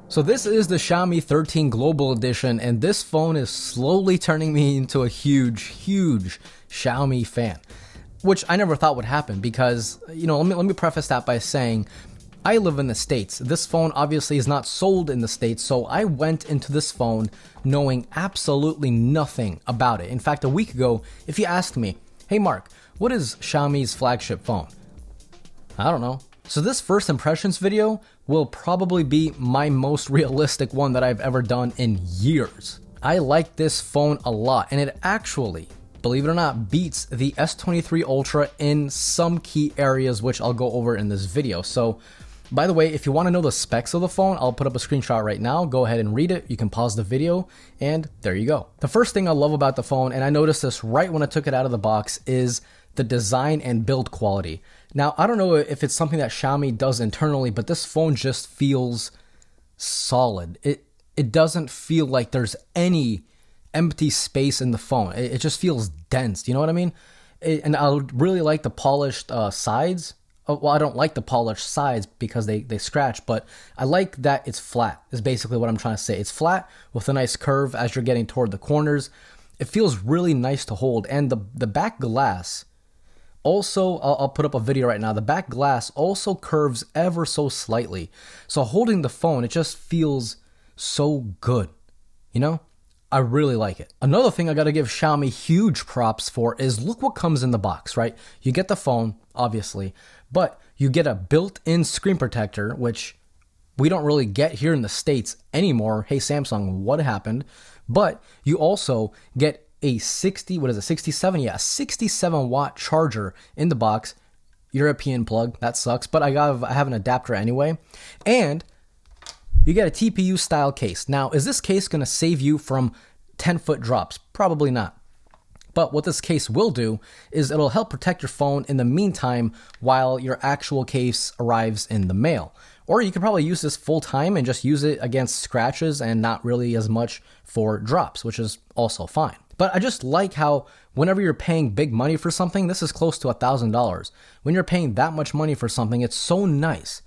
So this is the Xiaomi 13 Global Edition, and this phone is slowly turning me into a huge Xiaomi fan, which I never thought would happen because, let me preface that by saying I live in the States. This phone obviously is not sold in the States, so I went into this phone knowing absolutely nothing about it. In fact, a week ago, if you asked me, hey Mark, what is Xiaomi's flagship phone? I don't know. So this first impressions video will probably be my most realistic one that I've ever done in years. I like this phone a lot, and it actually, believe it or not, beats the S23 Ultra in some key areas, which I'll go over in this video. So, by the way, if you want to know the specs of the phone, I'll put up a screenshot right now. Go ahead and read it. You can pause the video, and there you go. The first thing I love about the phone, and I noticed this right when I took it out of the box, is the design and build quality. Now, I don't know if it's something that Xiaomi does internally, but this phone just feels solid. It doesn't feel like there's any empty space in the phone. It just feels dense. You know what I mean? And I really like the polished sides. Well, I don't like the polished sides because they scratch, but I like that it's flat, is basically what I'm trying to say. It's flat with a nice curve as you're getting toward the corners. It feels really nice to hold. And the back glass, also, I'll put up a video right now. The back glass also curves ever so slightly. So holding the phone, it just feels so good. I really like it. Another thing I gotta give Xiaomi huge props for is look what comes in the box, right? You get the phone, obviously, but you get a built-in screen protector, which we don't really get here in the States anymore. Hey, Samsung, what happened? But you also get a 67 watt charger in the box. European plug, that sucks, but I have an adapter anyway. And you get a TPU style case. Now, is this case going to save you from 10-foot drops? Probably not. But what this case will do is it'll help protect your phone in the meantime while your actual case arrives in the mail. Or you could probably use this full time and just use it against scratches and not really as much for drops, which is also fine. But I just like how whenever you're paying big money for something, this is close to $1,000. When you're paying that much money for something, it's so nice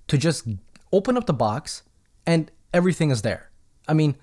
to just open up the box and everything is there. I mean,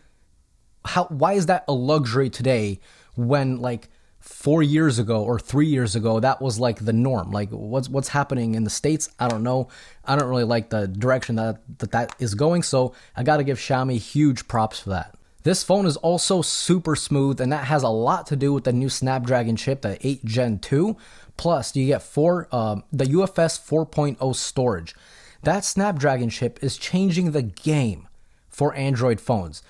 why is that a luxury today when like 4 years ago or 3 years ago, that was like the norm? Like what's happening in the States? I don't know. I don't really like the direction that is going. So I got to give Xiaomi huge props for that. This phone is also super smooth, and that has a lot to do with the new Snapdragon chip, the 8 Gen 2. Plus, you get the UFS 4.0 storage. That Snapdragon chip is changing the game for Android phones.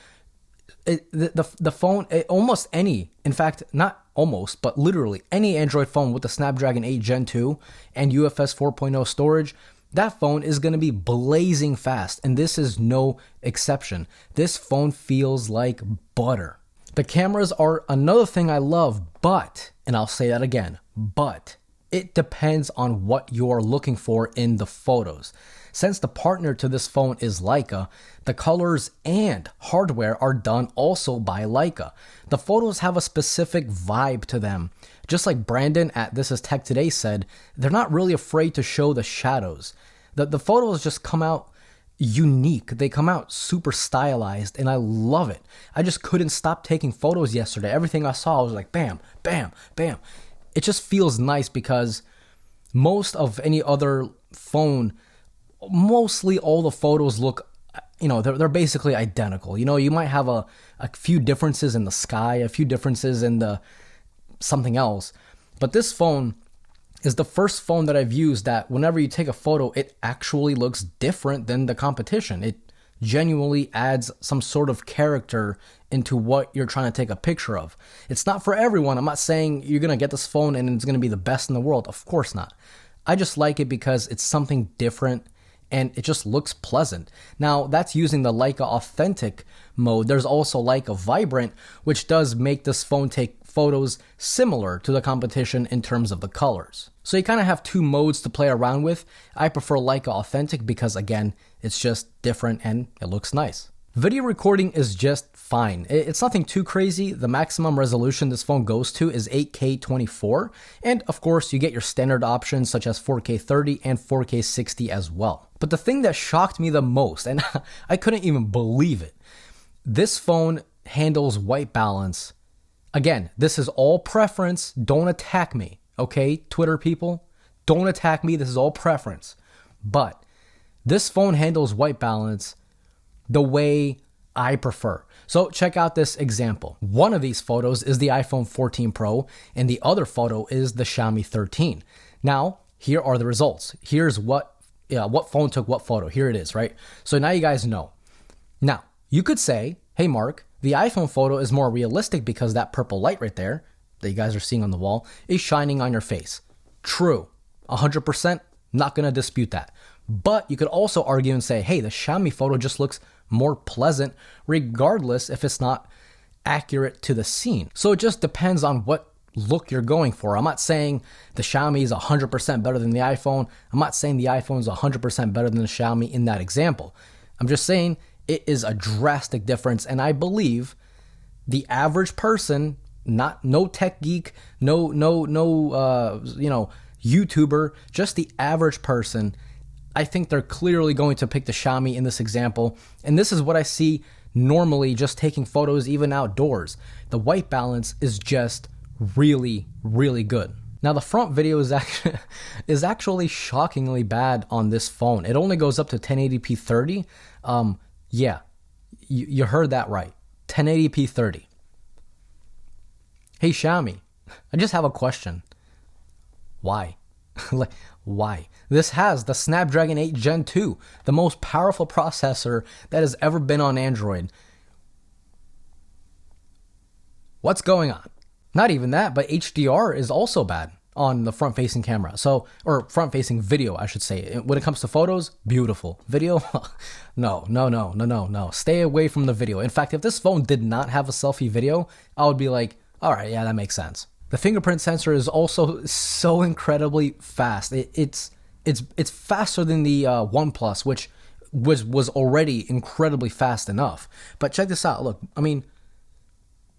The phone, almost any, in fact, not almost, but literally any Android phone with the Snapdragon 8 Gen 2 and UFS 4.0 storage, that phone is going to be blazing fast, and this is no exception. This phone feels like butter. The cameras are another thing I love, but, and I'll say that again, but it depends on what you're looking for in the photos. Since the partner to this phone is Leica, the colors and hardware are done also by Leica. The photos have a specific vibe to them. Just like Brandon at This Is Tech Today said, they're not really afraid to show the shadows. The photos just come out unique. They come out super stylized, and I love it. I just couldn't stop taking photos yesterday. Everything I saw, I was like, bam, bam, bam. It just feels nice because most of any other phone, mostly all the photos look, they're basically identical. You might have a few differences in the sky, a few differences in the something else. But this phone is the first phone that I've used that whenever you take a photo, it actually looks different than the competition. It genuinely adds some sort of character into what you're trying to take a picture of. It's not for everyone. I'm not saying you're going to get this phone and it's going to be the best in the world. Of course not. I just like it because it's something different and it just looks pleasant. Now, that's using the Leica Authentic mode. There's also Leica Vibrant, which does make this phone take photos similar to the competition in terms of the colors. So you kind of have two modes to play around with. I prefer Leica Authentic because, again, it's just different and it looks nice. Video recording is just fine. It's nothing too crazy. The maximum resolution this phone goes to is 8K 24, and of course you get your standard options such as 4K 30 and 4K 60 as well. But the thing that shocked me the most, and I couldn't even believe it, this phone handles white balance. Again, this is all preference. Don't attack me, okay, Twitter people? Don't attack me. This is all preference. But this phone handles white balance the way I prefer. So check out this example. One of these photos is the iPhone 14 Pro, and the other photo is the Xiaomi 13. Now, here are the results. Here's what phone took what photo. Here it is, right? So now you guys know. Now, you could say, hey, Mark, the iPhone photo is more realistic because that purple light right there that you guys are seeing on the wall is shining on your face. True. 100%, not going to dispute that. But you could also argue and say, hey, the Xiaomi photo just looks more pleasant regardless if it's not accurate to the scene. So it just depends on what look you're going for. I'm not saying the Xiaomi is 100% better than the iPhone. I'm not saying the iPhone is 100% better than the Xiaomi in that example. I'm just saying it is a drastic difference, and I believe the average person, no tech geek, no YouTuber, just the average person, I think they're clearly going to pick the Xiaomi in this example. And this is what I see normally just taking photos even outdoors. The white balance is just really, really good. Now the front video is actually shockingly bad on this phone. It only goes up to 1080p 30. Yeah, you heard that right. 1080p 30. Hey Xiaomi, I just have a question. Why? Like, why? This has the Snapdragon 8 Gen 2, the most powerful processor that has ever been on Android. What's going on? Not even that, but HDR is also bad on the front-facing camera. Or front-facing video, I should say. When it comes to photos, beautiful. Video, no. Stay away from the video. In fact, if this phone did not have a selfie video, I would be like, all right, yeah, that makes sense. The fingerprint sensor is also so incredibly fast. It's faster than the OnePlus, which was already incredibly fast enough. But check this out. Look, I mean,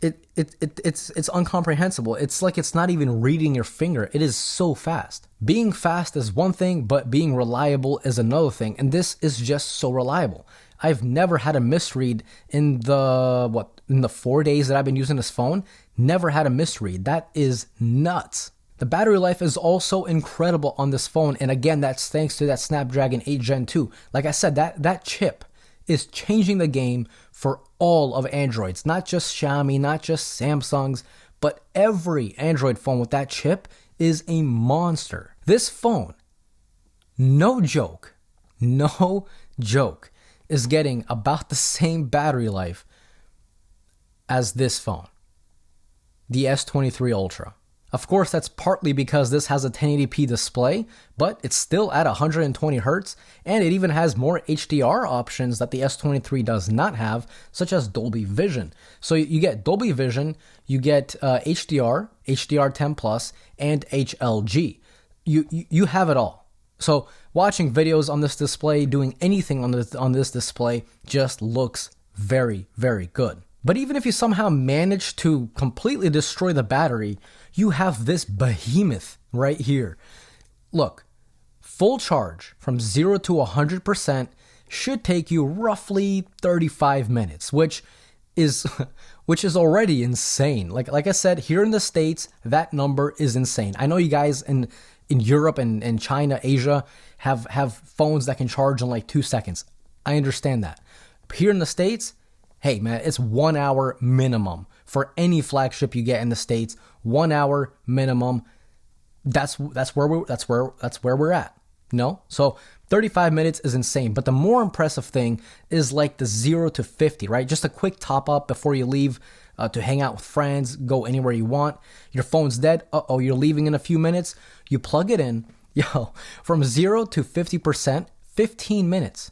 it's incomprehensible. It's like it's not even reading your finger. It is so fast. Being fast is one thing, but being reliable is another thing. And this is just so reliable. I've never had a misread in the 4 days that I've been using this phone. Never had a misread. That is nuts. The battery life is also incredible on this phone. And again, that's thanks to that Snapdragon 8 Gen 2. Like I said, that chip is changing the game for all of Androids. Not just Xiaomi, not just Samsung's, but every Android phone with that chip is a monster. This phone, no joke, is getting about the same battery life as this phone, the S23 Ultra. Of course, that's partly because this has a 1080p display, but it's still at 120 Hz, and it even has more HDR options that the S23 does not have, such as Dolby Vision. So you get Dolby Vision, you get HDR, HDR10+, and HLG. You have it all. So watching videos on this display, doing anything on this display just looks very, very good. But even if you somehow manage to completely destroy the battery, you have this behemoth right here. Look, full charge from 0 to 100% should take you roughly 35 minutes, which is already insane. Like I said, here in the States, that number is insane. I know you guys in Europe and China, Asia have phones that can charge in like 2 seconds. I understand that. Here in the States, hey man, it's 1 hour minimum for any flagship you get in the States. 1 hour minimum. That's where we're at. No? So 35 minutes is insane. But the more impressive thing is like the 0 to 50, right? Just a quick top up before you leave to hang out with friends, go anywhere you want. Your phone's dead. Uh-oh, you're leaving in a few minutes. You plug it in. Yo, from 0 to 50%, 15 minutes.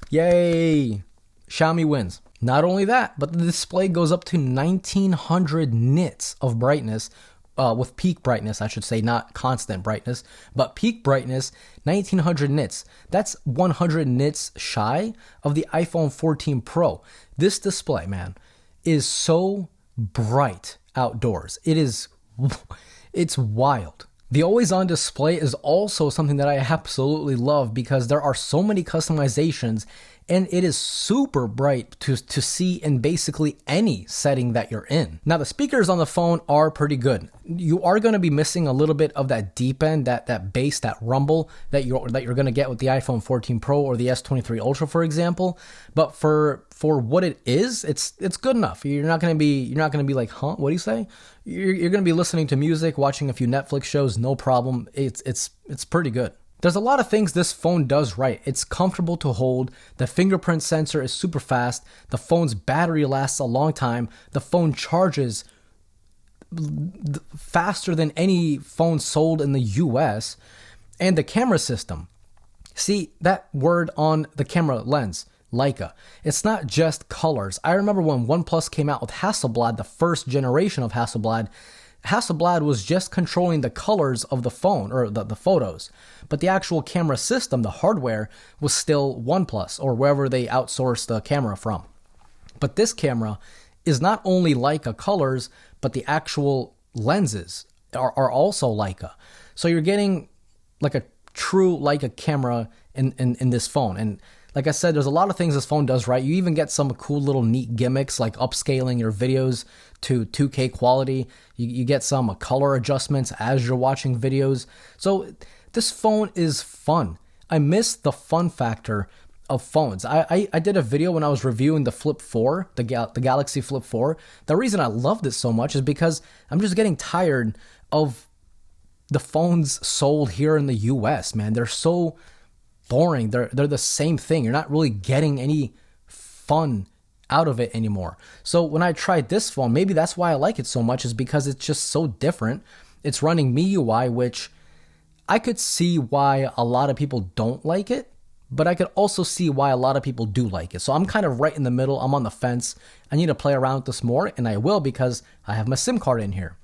Yay! Xiaomi wins. Not only that, but the display goes up to 1900 nits of brightness, with peak brightness, I should say, not constant brightness, but peak brightness, 1900 nits. That's 100 nits shy of the iPhone 14 Pro. This display, man, is so bright outdoors. It's wild. The always on display is also something that I absolutely love because there are so many customizations and it is super bright to see in basically any setting that you're in. Now the speakers on the phone are pretty good. You are going to be missing a little bit of that deep end, that bass, that rumble that you're going to get with the iPhone 14 Pro or the S23 Ultra, for example. But for what it is, it's good enough. You're not going to be like, huh? What do you say? You're going to be listening to music, watching a few Netflix shows, no problem. It's pretty good. There's a lot of things this phone does right. It's comfortable to hold. The fingerprint sensor is super fast. The phone's battery lasts a long time. The phone charges faster than any phone sold in the US. And the camera system. See, that word on the camera lens, Leica. It's not just colors. I remember when OnePlus came out with Hasselblad, the first generation of Hasselblad, Hasselblad was just controlling the colors of the phone, or the photos. But the actual camera system, the hardware, was still OnePlus, or wherever they outsourced the camera from. But this camera is not only Leica colors, but the actual lenses are also Leica. So you're getting like a true Leica camera in this phone. And like I said, there's a lot of things this phone does right. You even get some cool little neat gimmicks like upscaling your videos to 2K quality. You get some color adjustments as you're watching videos. So this phone is fun. I miss the fun factor of phones. I did a video when I was reviewing the Flip 4, the Galaxy Flip 4. The reason I loved it so much is because I'm just getting tired of the phones sold here in the US, man. They're so boring. They're the same thing. You're not really getting any fun out of it anymore. So when I tried this phone, maybe that's why I like it so much, is because it's just so different. It's running MIUI, which I could see why a lot of people don't like it, but I could also see why a lot of people do like it. So I'm kind of right in the middle. I'm on the fence. I need to play around with this more, and I will because I have my SIM card in here.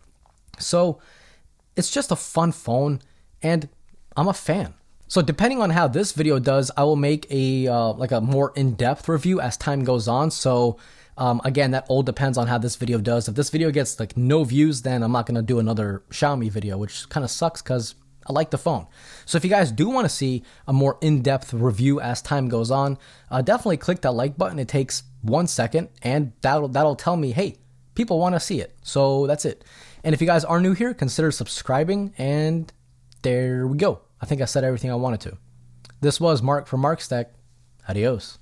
So it's just a fun phone, and I'm a fan. So depending on how this video does, I will make a like a more in-depth review as time goes on. So again, that all depends on how this video does. If this video gets like no views, then I'm not going to do another Xiaomi video, which kind of sucks because I like the phone. So if you guys do want to see a more in-depth review as time goes on, definitely click that like button. It takes 1 second, and that'll tell me, hey, people want to see it. So that's it. And if you guys are new here, consider subscribing, and there we go. I think I said everything I wanted to. This was Mark from Mark's Tech. Adios.